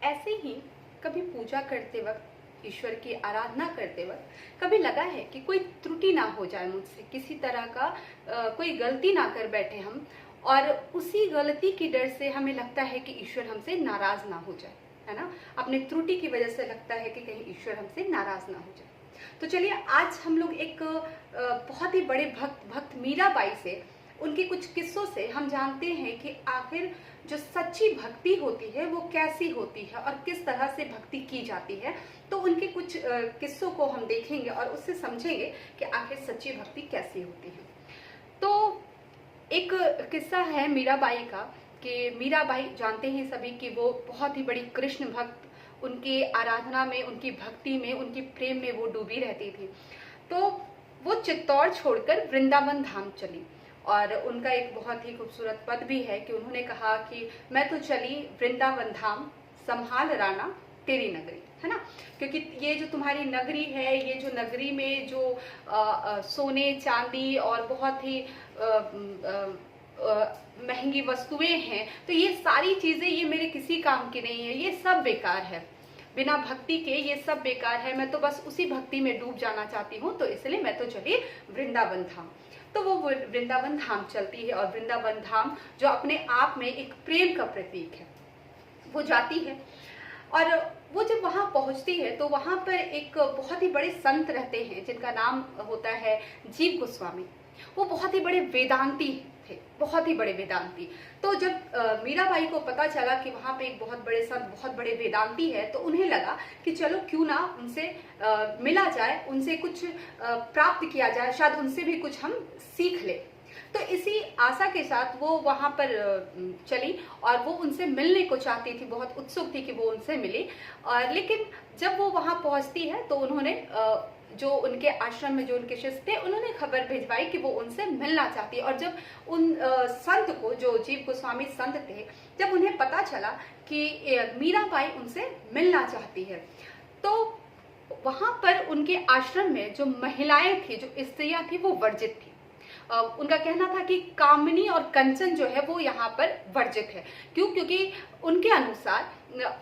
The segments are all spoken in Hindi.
ऐसे ही कभी पूजा करते वक्त, ईश्वर की आराधना करते वक्त कभी लगा है कि कोई त्रुटि ना हो जाए मुझसे, किसी तरह का कोई गलती ना कर बैठे हम, और उसी गलती की डर से हमें लगता है कि ईश्वर हमसे नाराज ना हो जाए, है ना। अपने त्रुटि की वजह से लगता है कि कहीं ईश्वर हमसे नाराज ना हो जाए। तो चलिए आज हम लोग एक बहुत ही बड़े भक्त मीराबाई से, उनके कुछ किस्सों से हम जानते हैं कि आखिर जो सच्ची भक्ति होती है वो कैसी होती है और किस तरह से भक्ति की जाती है। तो उनके कुछ किस्सों को हम देखेंगे और उससे समझेंगे कि आखिर सच्ची भक्ति कैसी होती है। तो एक किस्सा है मीराबाई का कि मीराबाई जानते हैं सभी कि वो बहुत ही बड़ी कृष्ण भक्त, उनकी आराधना में, उनकी भक्ति में, उनकी प्रेम में वो डूबी रहती थी। तो वो चित्तौड़ छोड़कर वृंदावन धाम चली और उनका एक बहुत ही खूबसूरत पद भी है कि उन्होंने कहा कि मैं तो चली वृंदावन धाम, संभाल राना तेरी नगरी, है ना। क्योंकि ये जो तुम्हारी नगरी है, ये जो नगरी में जो सोने चांदी और बहुत ही महंगी वस्तुएं हैं, तो ये सारी चीजें ये मेरे किसी काम की नहीं है, ये सब बेकार है, बिना भक्ति के ये सब बेकार है। मैं तो बस उसी भक्ति में डूब जाना चाहती हूँ, तो इसलिए मैं तो चली वृंदावन धाम। तो वो वृंदावन धाम चलती है और वृंदावन धाम जो अपने आप में एक प्रेम का प्रतीक है, वो जाती है। और वो जब वहां पहुंचती है तो वहां पर एक बहुत ही बड़े संत रहते हैं जिनका नाम होता है जीव गोस्वामी। वो बहुत ही बड़े वेदांती थे, बहुत ही बड़े वेदांती। तो जब मीराबाई को पता चला कि वहां पे एक बहुत बड़े संत, बहुत बड़े वेदांती है, तो उन्हें लगा कि चलो क्यों ना उनसे मिला जाए, उनसे कुछ प्राप्त किया जाए, शायद उनसे भी कुछ हम सीख ले। तो इसी आशा के साथ वो वहां पर चली और वो उनसे मिलने को चाहती थी, बहुत उत्सुक थी कि वो उनसे मिले। और लेकिन जब वो वहां पहुंचती है तो उन्होंने जो उनके आश्रम में जो उनके शिष्य थे, उन्होंने खबर भिजवाई कि वो उनसे मिलना चाहती है। और जब उन संत को, जो जीव गोस्वामी संत थे, जब उन्हें पता चला कि मीराबाई उनसे मिलना चाहती है, तो वहां पर उनके आश्रम में जो महिलाएं थी, जो स्त्रियां थी, वो वर्जित थी। उनका कहना था कि कामिनी और कंचन जो है वो यहाँ पर वर्जित है। क्यों? क्योंकि उनके अनुसार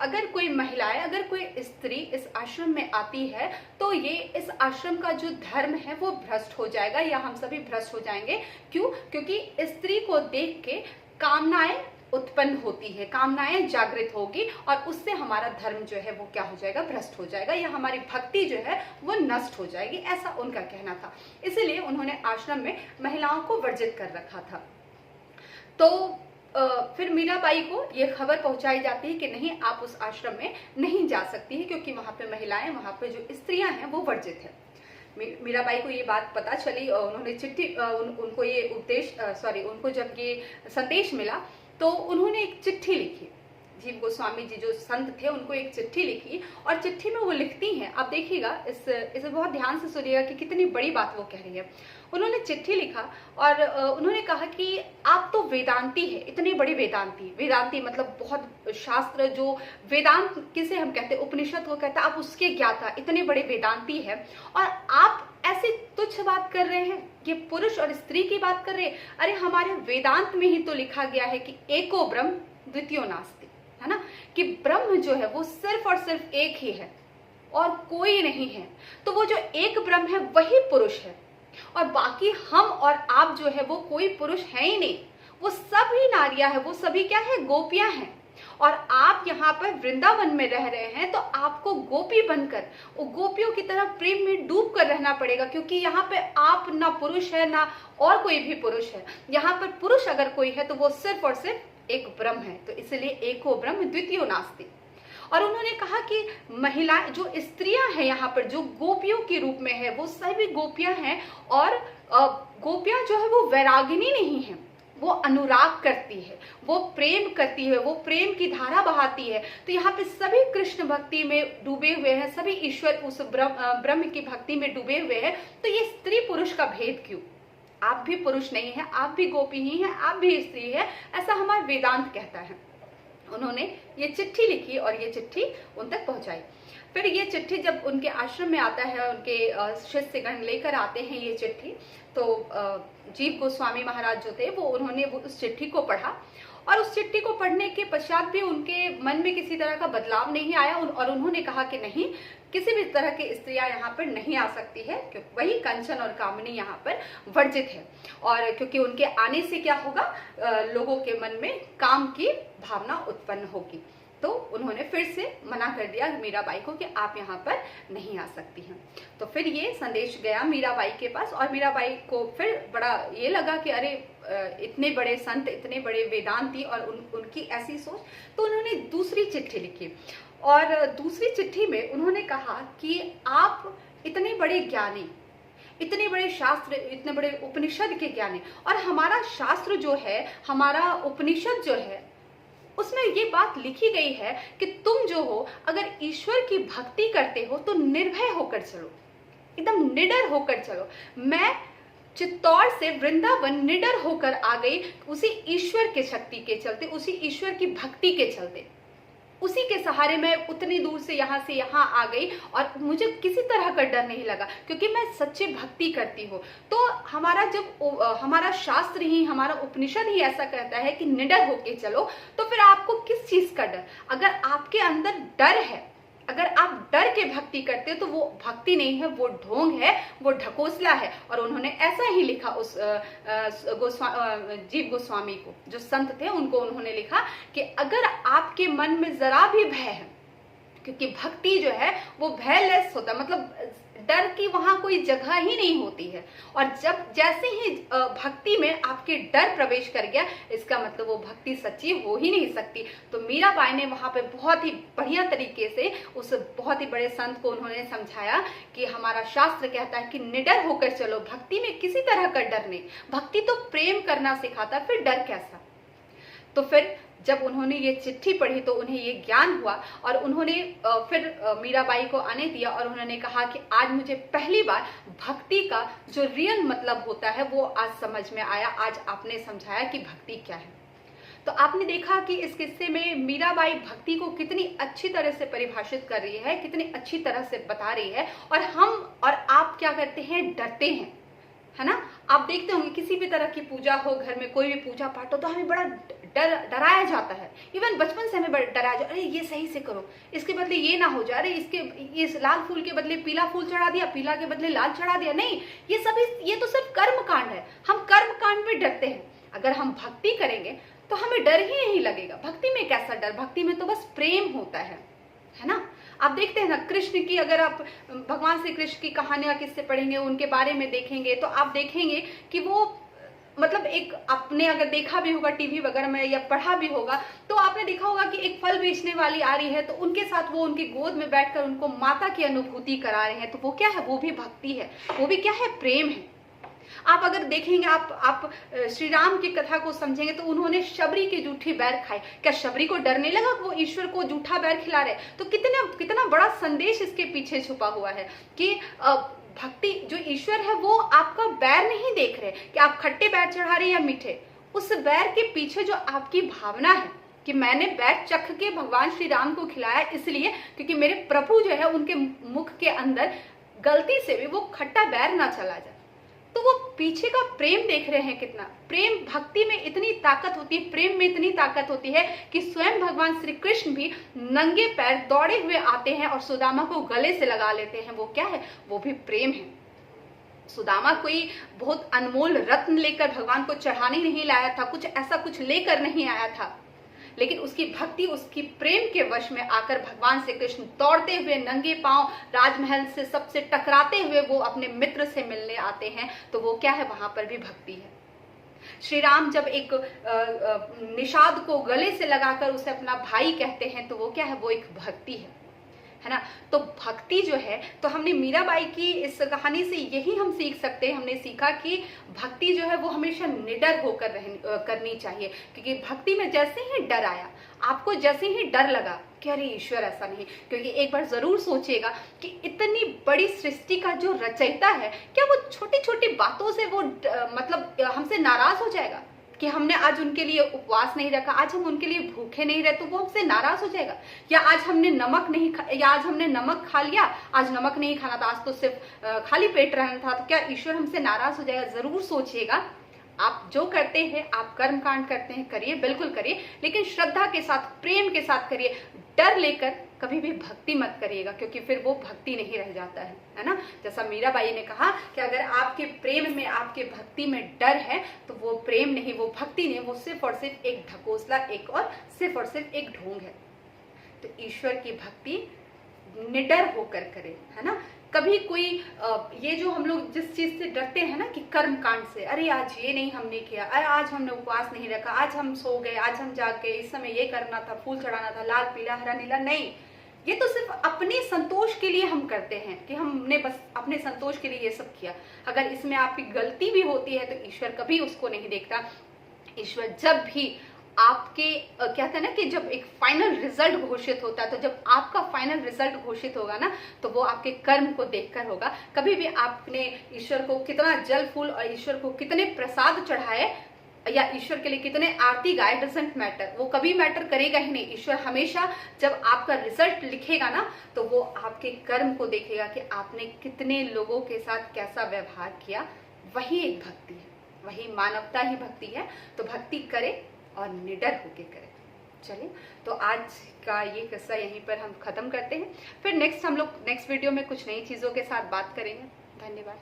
अगर कोई महिलाएं, अगर कोई स्त्री इस आश्रम में आती है तो ये इस आश्रम का जो धर्म है वो भ्रष्ट हो जाएगा, या हम सभी भ्रष्ट हो जाएंगे। क्यों? क्योंकि स्त्री को देख के कामनाएं उत्पन्न होती है, कामनाएं जागृत होगी और उससे हमारा धर्म जो है वो क्या हो जाएगा, भ्रष्ट हो जाएगा, या हमारी भक्ति जो है वो नष्ट हो जाएगी, ऐसा उनका कहना था। इसलिए उन्होंने आश्रम में महिलाओं को वर्जित कर रखा था। तो फिर मीराबाई को ये खबर पहुंचाई जाती है कि नहीं, आप उस आश्रम में नहीं जा सकती है क्योंकि वहां पे महिलाएं, वहां पे जो स्त्रियां हैं वो वर्जित है। मीराबाई को ये बात पता चली और उन्होंने चिट्ठी उनको ये उनको जब ये संदेश मिला तो उन्होंने एक चिट्ठी लिखी। जीव गोस्वामी जी जो संत थे, उनको एक चिट्ठी लिखी और चिट्ठी में वो लिखती हैं, आप देखिएगा, इसे बहुत ध्यान से सुनिएगा कि कितनी बड़ी बात वो कह रही है। उन्होंने चिट्ठी लिखा और उन्होंने कहा कि आप तो वेदांती है, इतने बड़े वेदांती, वेदांती मतलब बहुत शास्त्र, जो वेदांत किसे हम कहते हैं, उपनिषद को कहते हैं, आप उसके ज्ञाता, इतने बड़े वेदांती है, और आप ऐसे तुच्छ बात कर रहे हैं, ये पुरुष और स्त्री की बात कर रहे हैं। अरे हमारे वेदांत में ही तो लिखा गया है कि एको ब्रह्म द्वितीयो नास्ति, है ना, कि ब्रह्म जो है वो सिर्फ और सिर्फ एक ही है और कोई नहीं है। तो वो जो एक ब्रह्म है वही पुरुष है, और बाकी हम और आप जो है वो कोई पुरुष है ही नहीं, वो सभी नारियां हैं, वो सभी क्या है, गोपियां हैं। और आप यहाँ पर वृंदावन में रह रहे हैं तो आपको गोपी बनकर, वो गोपियों की तरह प्रेम में डूब कर रहना पड़ेगा, क्योंकि यहाँ पे आप ना पुरुष है ना और कोई भी पुरुष है। यहाँ पर पुरुष अगर कोई है तो वो सिर्फ और सिर्फ एक ब्रह्म है। तो इसलिए एको ब्रह्म द्वितीयो नास्ति। और उन्होंने कहा कि महिलाएं, जो स्त्रियां हैं यहाँ पर, जो गोपियों के रूप में है, वो सभी गोपियां हैं। और गोपियां जो है वो वैरागिनी नहीं है, वो अनुराग करती है, वो प्रेम करती है, वो प्रेम की धारा बहाती है। तो यहाँ पे सभी कृष्ण भक्ति में डूबे हुए हैं, सभी ईश्वर उस ब्रह्म की भक्ति में डूबे हुए हैं। तो ये स्त्री पुरुष का भेद क्यों? आप भी पुरुष नहीं है, आप भी गोपी ही हैं, आप भी स्त्री है, ऐसा हमारा वेदांत कहता है। उन्होंने ये चिट्ठी लिखी और ये चिट्ठी उन तक पहुंचाई। फिर ये चिट्ठी जब उनके आश्रम में आता है, उनके शिष्यगण लेकर आते हैं ये चिट्ठी, तो जीव गोस्वामी महाराज जो थे वो उन्होंने उस चिट्ठी को पढ़ा और उस चिट्ठी को पढ़ने के पश्चात भी उनके मन में किसी तरह का बदलाव नहीं आया और उन्होंने कहा कि नहीं, किसी भी तरह की स्त्रियां यहाँ पर नहीं आ सकती है, क्योंकि वही कंचन और कामिनी यहाँ पर वर्जित है। और क्योंकि उनके आने से क्या होगा, लोगों के मन में काम की भावना उत्पन्न होगी। तो उन्होंने फिर से मना कर दिया मीराबाई को कि आप यहाँ पर नहीं आ सकती हैं। तो फिर ये संदेश गया मीराबाई के पास और मीराबाई को फिर बड़ा ये लगा कि अरे इतने बड़े संत, इतने बड़े वेदांती और उनकी ऐसी सोच। तो उन्होंने दूसरी चिट्ठी लिखी और दूसरी चिट्ठी में उन्होंने कहा कि आप इतने बड़े ज्ञानी, इतने बड़े शास्त्र, इतने बड़े उपनिषद के ज्ञानी, और हमारा शास्त्र जो है, हमारा उपनिषद जो है, उसमें ये बात लिखी गई है कि तुम जो हो अगर ईश्वर की भक्ति करते हो तो निर्भय होकर चलो, एकदम निडर होकर चलो। मैं चित्तौड़ से वृंदावन निडर होकर आ गई उसी ईश्वर के शक्ति के चलते, उसी ईश्वर की भक्ति के चलते, उसी के सहारे मैं उतनी दूर से यहाँ आ गई और मुझे किसी तरह का डर नहीं लगा, क्योंकि मैं सच्ची भक्ति करती हूँ। तो हमारा शास्त्र ही, हमारा उपनिषद ही ऐसा कहता है कि निडर होके चलो, तो फिर आपको किस चीज का डर? अगर आपके अंदर डर है, अगर आप डर के भक्ति करते हो तो वो भक्ति नहीं है, वो ढोंग है, वो ढकोसला है। और उन्होंने ऐसा ही लिखा उस जीव गोस्वामी को, जो संत थे, उनको उन्होंने लिखा कि अगर आपके मन में जरा भी भय है, क्योंकि भक्ति जो है वो भयलेस होता है, मतलब डर की वहां कोई जगह ही नहीं होती है। और जब जैसे ही भक्ति में आपके डर प्रवेश कर गया, इसका मतलब वो भक्ति सच्ची हो ही नहीं सकती। तो मीराबाई ने वहां पे बहुत ही बढ़िया तरीके से उस बहुत ही बड़े संत को उन्होंने समझाया कि हमारा शास्त्र कहता है कि निडर होकर चलो, भक्ति में किसी तरह का डर नहीं। भक्ति तो प्रेम करना सिखाता, फिर डर कैसा? तो फिर जब उन्होंने ये चिट्ठी पढ़ी तो उन्हें ये ज्ञान हुआ और उन्होंने फिर मीराबाई को आने दिया और उन्होंने कहा कि आज मुझे पहली बार भक्ति का जो रियल मतलब होता है वो आज समझ में आया, आज आपने समझाया कि भक्ति क्या है। तो आपने देखा कि इस किस्से में मीराबाई भक्ति को कितनी अच्छी तरह से परिभाषित कर रही है, कितनी अच्छी तरह से बता रही है। और हम और आप क्या करते हैं? डरते हैं, है ना। आप देखते होंगे किसी भी तरह की पूजा हो, घर में कोई भी पूजा पाठ हो, तो हमें बड़ा डराया जाता है। इवन बचपन से हमें डराया जाता है, अरे ये सही से करो, इसके बदले ये ना हो जाए, अरे इस लाल फूल के बदले पीला फूल चढ़ा दिया, पीला के बदले लाल चढ़ा दिया। नहीं, ये तो सिर्फ कर्म कांड है। हम कर्म कांड में डरते हैं। अगर हम भक्ति करेंगे तो हमें डर ही नहीं लगेगा। भक्ति में कैसा डर? भक्ति में तो बस प्रेम होता है ना। आप देखते हैं ना, कृष्ण की, अगर आप भगवान श्री कृष्ण की कहानियां किससे पढ़ेंगे, उनके बारे में देखेंगे, तो आप देखेंगे कि वो मतलब एक, आपने अगर देखा भी होगा टीवी वगैरह में या पढ़ा भी होगा, तो आपने देखा होगा कि एक फल बेचने वाली आ रही है, तो उनके साथ वो उनकी गोद में बैठकर उनको माता की अनुभूति करा रहे हैं। तो वो क्या है? वो भी भक्ति है, वो भी क्या है? प्रेम है। आप अगर देखेंगे, आप श्री राम की कथा को समझेंगे तो उन्होंने शबरी की जूठी बैर खाई। क्या शबरी को डर नहीं लगा कि वो ईश्वर को जूठा बैर खिला रहे? तो कितना बड़ा संदेश इसके पीछे छुपा हुआ है कि भक्ति, जो ईश्वर है वो आपका बैर नहीं देख रहे कि आप खट्टे बैर चढ़ा रहे या मीठे। उस बैर के पीछे जो आपकी भावना है कि मैंने बैर चख के भगवान श्री राम को खिलाया इसलिए क्योंकि मेरे प्रभु जो है उनके मुख के अंदर गलती से भी वो खट्टा बैर ना चला जाए, तो वो पीछे का प्रेम देख रहे हैं। कितना प्रेम! भक्ति में इतनी ताकत होती है, प्रेम में इतनी ताकत होती है कि स्वयं भगवान श्री कृष्ण भी नंगे पैर दौड़े हुए आते हैं और सुदामा को गले से लगा लेते हैं। वो क्या है? वो भी प्रेम है। सुदामा कोई बहुत अनमोल रत्न लेकर भगवान को चढ़ाने नहीं लाया था, कुछ लेकर नहीं आया था, लेकिन उसकी भक्ति, उसकी प्रेम के वश में आकर भगवान श्री कृष्ण दौड़ते हुए नंगे पांव राजमहल से सबसे टकराते हुए वो अपने मित्र से मिलने आते हैं। तो वो क्या है? वहां पर भी भक्ति है। श्री राम जब एक निषाद को गले से लगाकर उसे अपना भाई कहते हैं, तो वो क्या है? वो एक भक्ति है ना। तो भक्ति जो है, तो हमने मीराबाई की इस कहानी से यही हम सीख सकते हैं। हमने सीखा कि भक्ति जो है वो हमेशा निडर होकर करनी चाहिए, क्योंकि भक्ति में जैसे ही डर आया, आपको जैसे ही डर लगा कि अरे ईश्वर ऐसा नहीं, क्योंकि एक बार जरूर सोचिएगा कि इतनी बड़ी सृष्टि का जो रचयिता है, क्या वो छोटी छोटी बातों से वो मतलब हमसे नाराज हो जाएगा कि हमने आज उनके लिए उपवास नहीं रखा, आज हम उनके लिए भूखे नहीं रहे, तो वो हमसे नाराज हो जाएगा? या आज हमने नमक खा लिया, आज नमक नहीं खाना था, आज तो सिर्फ खाली पेट रहना था, तो क्या ईश्वर हमसे नाराज हो जाएगा? जरूर सोचिएगा। आप जो करते हैं, आप कर्म कांड करते हैं, करिए, बिल्कुल करिए, लेकिन श्रद्धा के साथ, प्रेम के साथ करिए। डर लेकर कभी भी भक्ति मत करिएगा, क्योंकि फिर वो भक्ति नहीं रह जाता है ना। जैसा मीराबाई ने कहा कि अगर आपके प्रेम में, आपके भक्ति में डर है तो वो प्रेम नहीं, वो भक्ति नहीं, वो सिर्फ और सिर्फ एक ढकोसला, एक और सिर्फ एक ढोंग है। तो ईश्वर की भक्ति निडर होकर करे, है ना। कभी कोई ये जो हम लोग जिस चीज से डरते हैं ना, कि कर्म कांड से, अरे आज ये नहीं हमने किया, अरे आज हमने उपवास नहीं रखा, आज हम सो गए, आज हम जाग गए, इस समय ये करना था, फूल चढ़ाना था, लाल पीला हरा नीला, नहीं, ये तो सिर्फ अपने संतोष के लिए हम करते हैं, कि हमने बस अपने संतोष के लिए ये सब किया। अगर इसमें आपकी गलती भी होती है तो ईश्वर कभी उसको नहीं देखता। ईश्वर जब भी आपके कहते हैं ना कि जब एक फाइनल रिजल्ट घोषित होता है, तो जब आपका फाइनल रिजल्ट घोषित होगा ना, तो वो आपके कर्म को देखकर होगा। कभी भी आपने ईश्वर को कितना जल फूल और ईश्वर को कितने प्रसाद चढ़ाए या ईश्वर के लिए कितने आरती गाए, डजंट मैटर, वो कभी मैटर करेगा ही नहीं। ईश्वर हमेशा जब आपका रिजल्ट लिखेगा ना, तो वो आपके कर्म को देखेगा कि आपने कितने लोगों के साथ कैसा व्यवहार किया। वही एक भक्ति है, वही मानवता ही भक्ति है। तो भक्ति करे और निडर होके करें। चलिए, तो आज का ये किस्सा यहीं पर हम खत्म करते हैं। फिर हम लोग नेक्स्ट वीडियो में कुछ नई चीजों के साथ बात करेंगे। धन्यवाद।